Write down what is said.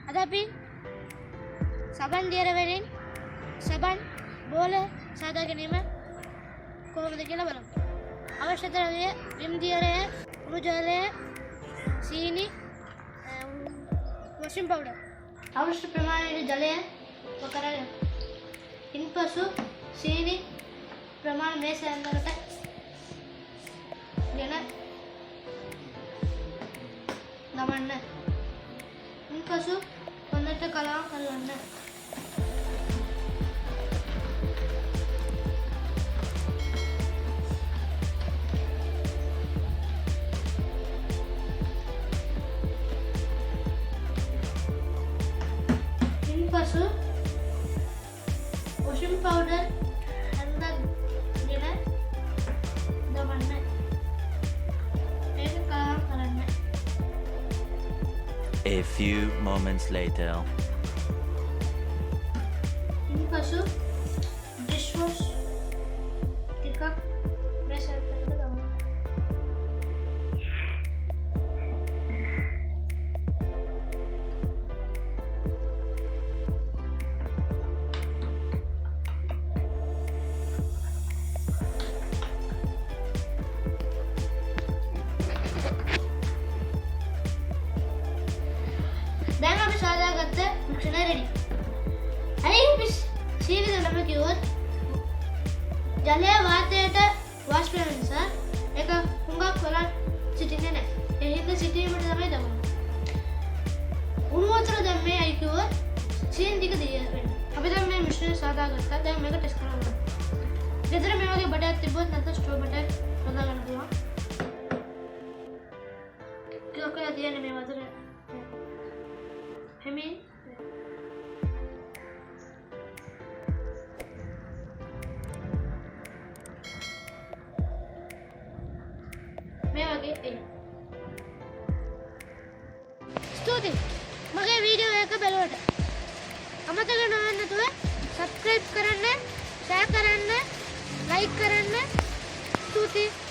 අද අපි සබන් දියර වලින් සබන් බෝල සාදා ගැනීම කොහොමද කියලා බලමු. අවශ්‍ය ද්‍රව්‍ය විම් දියරය, උණු ජලය, සීනි, washing powder. අවශ්‍ය ප්‍රමාණයේ ජලය වකරගෙන ඉන්පසු සීනි ප්‍රමාණ මේ සෑමකට ගෙන දමන්න. ඉන්පසු හොඳට කලවම් කරගන්න. ඉන්පසු washing powder හඳගෙන දමන්න. මේක කලවම් කරන්න. A few moments later. ඉන්පසු dish wash ටිකක් press එකකට දාන්න. දැන් අපි සාදාගත්ත මිශ්‍රණය රෙඩි. හරි අපි සීනි දෙන්නම කිව්වොත් ජලය වාතයට වාෂ්ප වෙන නිසා ඒක හුඟක් වෙලා සිටින්නේ නැහැ. ඒ හින්දා සිටීමට තමයි දමන්නේ. උණු වතුර දැම්මේ අයි කිව්වොත් සීනි ටික දිය වෙනවා. අපි දැන් මේ මිශ්‍රණය සාදාගත්තා. දැන් මේක ටෙස්ට් කරන්න. ගෙදර මේ වගේ බඩයක් තිබ්බොත් නැත්නම් ස්ටෝව් බඩයක් හොදා ගන්න පුළුවන්. ටිකක් වෙලා තියන්නේ මේ වතුර හැමෙන් මේ වගේ එයි. ස්තුතියි මගේ වීඩියෝ එක බලවට. අමතක නොවෙන්න නැතුව subscribe කරන්න, share කරන්න, like කරන්න. ස්තුතියි.